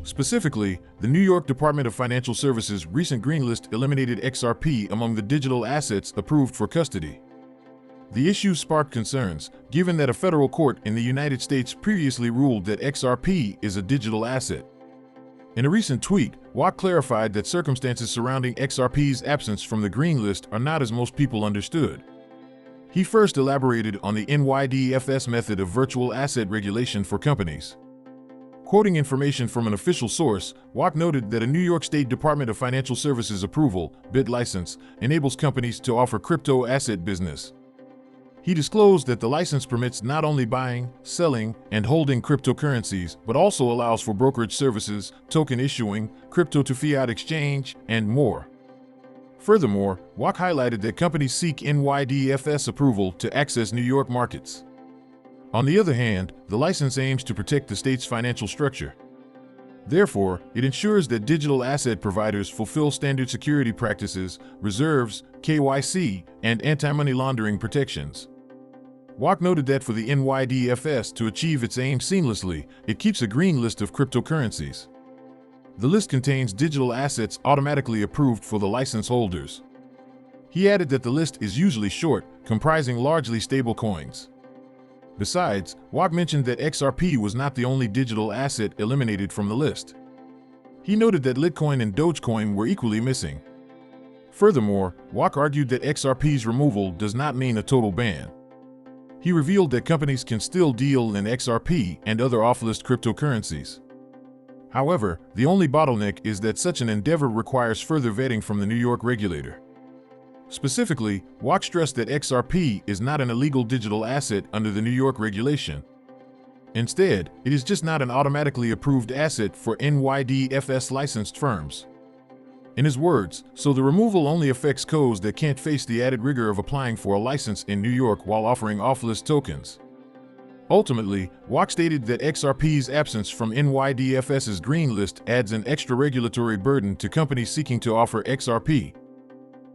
Specifically, the New York Department of Financial Services' recent greenlist eliminated XRP among the digital assets approved for custody. The issue sparked concerns, given that a federal court in the United States previously ruled that XRP is a digital asset. In a recent tweet, Wack clarified that circumstances surrounding XRP's absence from the green list are not as most people understood. He first elaborated on the NYDFS method of virtual asset regulation for companies. Quoting information from an official source, Wack noted that a New York State Department of Financial Services approval (BID) license enables companies to offer crypto asset business. He disclosed that the license permits not only buying, selling, and holding cryptocurrencies, but also allows for brokerage services, token issuing, crypto-to-fiat exchange, and more. Furthermore, Wack highlighted that companies seek NYDFS approval to access New York markets. On the other hand, the license aims to protect the state's financial structure. Therefore, it ensures that digital asset providers fulfill standard security practices, reserves, KYC, and anti-money laundering protections. Wack noted that for the NYDFS to achieve its aim seamlessly, it keeps a green list of cryptocurrencies. The list contains digital assets automatically approved for the license holders. He added that the list is usually short, comprising largely stable coins. Besides, Wack mentioned that XRP was not the only digital asset eliminated from the list. He noted that Litecoin and Dogecoin were equally missing. Furthermore, Wack argued that XRP's removal does not mean a total ban. He revealed that companies can still deal in XRP and other off-list cryptocurrencies. However, the only bottleneck is that such an endeavor requires further vetting from the New York regulator. Specifically, Wack stressed that XRP is not an illegal digital asset under the New York regulation. Instead, it is just not an automatically approved asset for NYDFS licensed firms. In his words, so the removal only affects COs that can't face the added rigor of applying for a license in New York while offering off-list tokens. Ultimately, Wack stated that XRP's absence from NYDFS's green list adds an extra regulatory burden to companies seeking to offer XRP.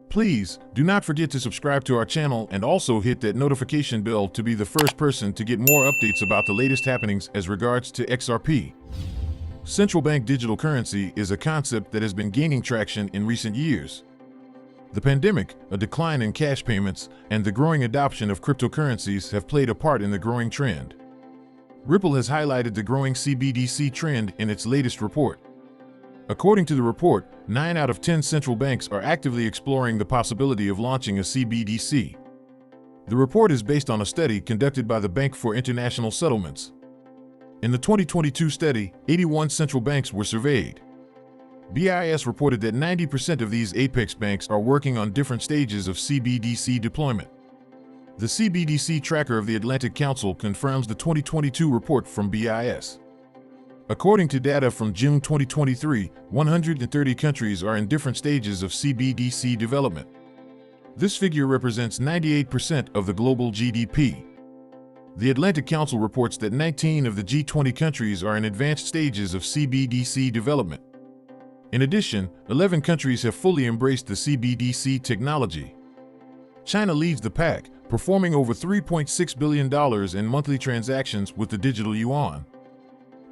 Please, do not forget to subscribe to our channel and also hit that notification bell to be the first person to get more updates about the latest happenings as regards to XRP. Central bank digital currency is a concept that has been gaining traction in recent years. The pandemic, a decline in cash payments, and the growing adoption of cryptocurrencies have played a part in the growing trend. Ripple has highlighted the growing CBDC trend in its latest report. According to the report, 9 out of 10 central banks are actively exploring the possibility of launching a CBDC. The report is based on a study conducted by the Bank for International Settlements. In the 2022 study, 81 central banks were surveyed. BIS reported that 90% of these apex banks are working on different stages of CBDC deployment. The CBDC tracker of the Atlantic Council confirms the 2022 report from BIS. According to data from June 2023, 130 countries are in different stages of CBDC development. This figure represents 98% of the global GDP. The Atlantic Council reports that 19 of the G20 countries are in advanced stages of CBDC development. In addition, 11 countries have fully embraced the CBDC technology. China leads the pack, performing over $3.6 billion in monthly transactions with the digital yuan.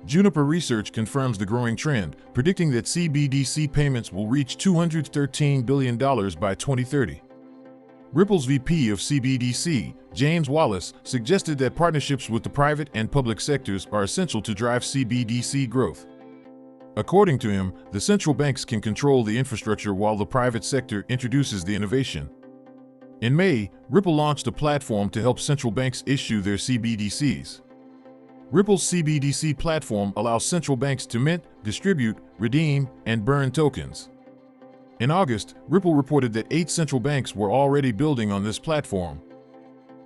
Juniper Research confirms the growing trend, predicting that CBDC payments will reach $213 billion by 2030. Ripple's VP of CBDC, James Wallace, suggested that partnerships with the private and public sectors are essential to drive CBDC growth. According to him, the central banks can control the infrastructure while the private sector introduces the innovation. In May, Ripple launched a platform to help central banks issue their CBDCs. Ripple's CBDC platform allows central banks to mint, distribute, redeem, and burn tokens. In August, Ripple reported that 8 central banks were already building on this platform.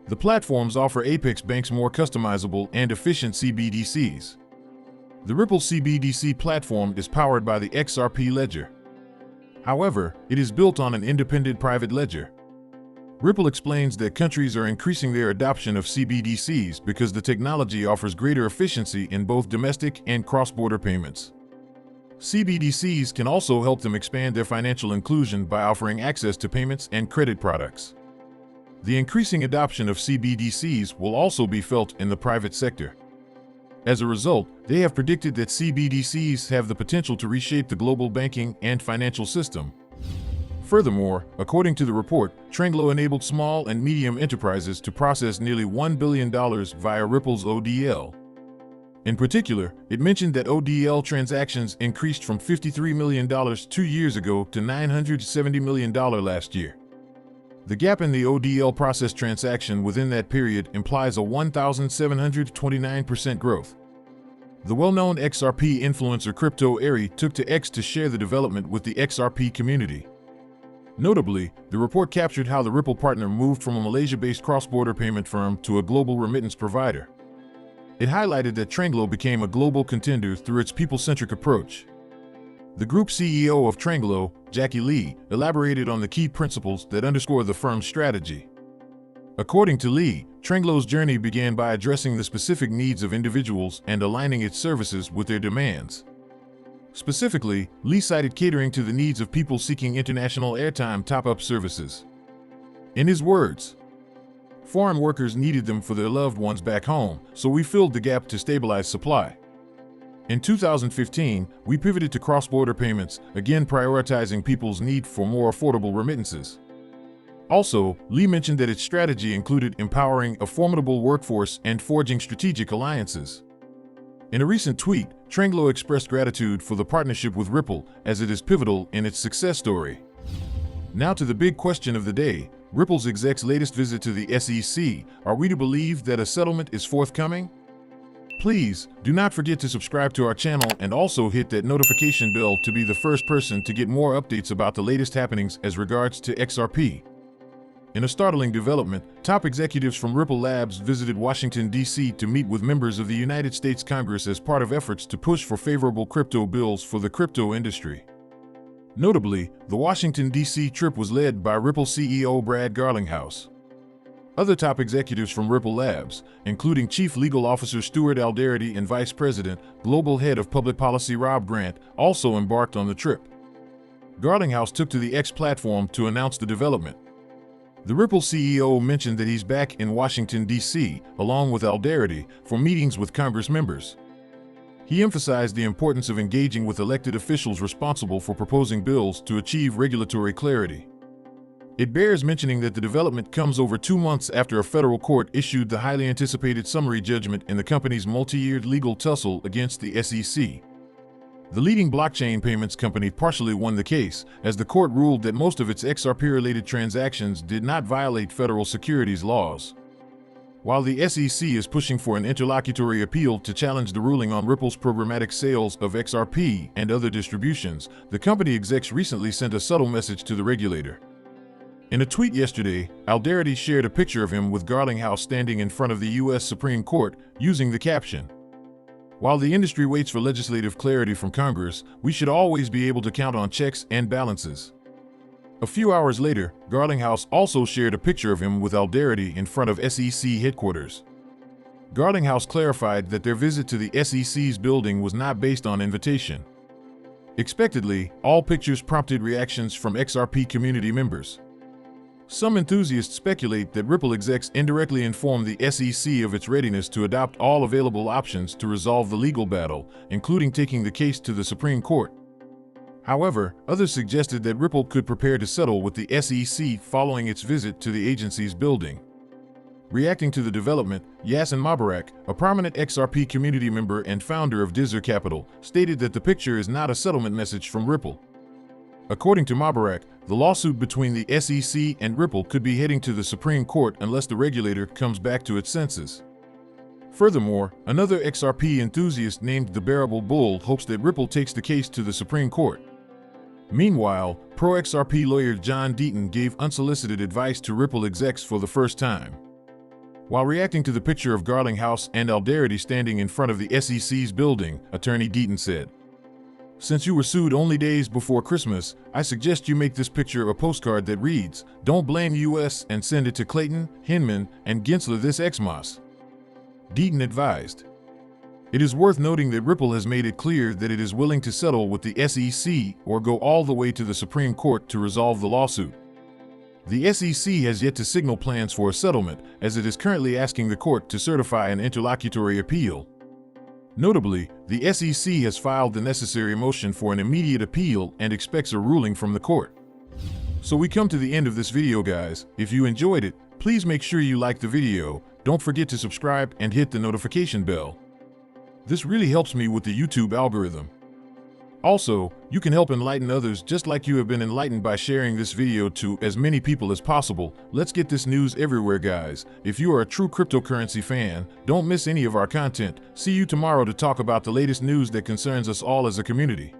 The platforms offer apex banks more customizable and efficient CBDCs. The Ripple CBDC platform is powered by the XRP ledger. However, it is built on an independent private ledger. Ripple explains that countries are increasing their adoption of CBDCs because the technology offers greater efficiency in both domestic and cross-border payments. CBDCs can also help them expand their financial inclusion by offering access to payments and credit products. The increasing adoption of CBDCs will also be felt in the private sector. As a result, they have predicted that CBDCs have the potential to reshape the global banking and financial system. Furthermore, according to the report, Tranglo enabled small and medium enterprises to process nearly $1 billion via Ripple's ODL. In particular, it mentioned that ODL transactions increased from $53 million 2 years ago to $970 million last year. The gap in the ODL processed transaction within that period implies a 1,729% growth. The well-known XRP influencer crypto Ari took to X to share the development with the XRP community. Notably, the report captured how the Ripple partner moved from a Malaysia-based cross-border payment firm to a global remittance provider. It highlighted that Tranglo became a global contender through its people-centric approach. The group CEO of Tranglo, Jackie Lee, elaborated on the key principles that underscore the firm's strategy. According to Lee, Tranglo's journey began by addressing the specific needs of individuals and aligning its services with their demands. Specifically, Lee cited catering to the needs of people seeking international airtime top-up services. In his words, "Foreign workers needed them for their loved ones back home, so we filled the gap to stabilize supply. In 2015, we pivoted to cross-border payments, again prioritizing people's need for more affordable remittances." Also, Lee mentioned that its strategy included empowering a formidable workforce and forging strategic alliances. In a recent tweet, Tranglo expressed gratitude for the partnership with Ripple, as it is pivotal in its success story. Now to the big question of the day, Ripple's exec's latest visit to the SEC. Are we to believe that a settlement is forthcoming? Please, do not forget to subscribe to our channel and also hit that notification bell to be the first person to get more updates about the latest happenings as regards to XRP. In a startling development, top executives from Ripple Labs visited Washington, D.C. to meet with members of the United States Congress as part of efforts to push for favorable crypto bills for the crypto industry. Notably, the Washington, D.C. trip was led by Ripple CEO Brad Garlinghouse. Other top executives from Ripple Labs, including Chief Legal Officer Stuart Alderety and Vice President, Global Head of Public Policy Rob Grant, also embarked on the trip. Garlinghouse took to the X platform to announce the development. The Ripple CEO mentioned that he's back in Washington, D.C., along with Alderety, for meetings with Congress members. He emphasized the importance of engaging with elected officials responsible for proposing bills to achieve regulatory clarity. It bears mentioning that the development comes over 2 months after a federal court issued the highly anticipated summary judgment in the company's multi-year legal tussle against the SEC. The leading blockchain payments company partially won the case, as the court ruled that most of its XRP-related transactions did not violate federal securities laws. While the SEC is pushing for an interlocutory appeal to challenge the ruling on Ripple's programmatic sales of XRP and other distributions, the company execs recently sent a subtle message to the regulator. In a tweet yesterday, Alderety shared a picture of him with Garlinghouse standing in front of the U.S. Supreme Court, using the caption, "While the industry waits for legislative clarity from Congress, we should always be able to count on checks and balances." A few hours later, Garlinghouse also shared a picture of him with Alderety in front of SEC headquarters. Garlinghouse clarified that their visit to the SEC's building was not based on invitation. Expectedly, all pictures prompted reactions from XRP community members. Some enthusiasts speculate that Ripple execs indirectly informed the SEC of its readiness to adopt all available options to resolve the legal battle, including taking the case to the Supreme Court. However, others suggested that Ripple could prepare to settle with the SEC following its visit to the agency's building. Reacting to the development, Yasin Mubarak, a prominent XRP community member and founder of Dizzer Capital, stated that the picture is not a settlement message from Ripple. According to Mubarak, the lawsuit between the SEC and Ripple could be heading to the Supreme Court unless the regulator comes back to its senses. Furthermore, another XRP enthusiast named the Bearable Bull hopes that Ripple takes the case to the Supreme Court. Meanwhile, pro-XRP lawyer John Deaton gave unsolicited advice to Ripple execs for the first time. While reacting to the picture of Garlinghouse and Alderety standing in front of the SEC's building, Attorney Deaton said, "Since you were sued only days before Christmas, I suggest you make this picture a postcard that reads, 'Don't blame US,' and send it to Clayton, Hinman, and Gensler this Xmas." Deaton advised. It is worth noting that Ripple has made it clear that it is willing to settle with the SEC or go all the way to the Supreme Court to resolve the lawsuit. The SEC has yet to signal plans for a settlement, as it is currently asking the court to certify an interlocutory appeal. Notably, the SEC has filed the necessary motion for an immediate appeal and expects a ruling from the court. So we come to the end of this video, guys. If you enjoyed it, please make sure you like the video, don't forget to subscribe and hit the notification bell. This really helps me with the YouTube algorithm. Also, you can help enlighten others just like you have been enlightened by sharing this video to as many people as possible. Let's get this news everywhere, guys. If you are a true cryptocurrency fan, don't miss any of our content. See you tomorrow to talk about the latest news that concerns us all as a community.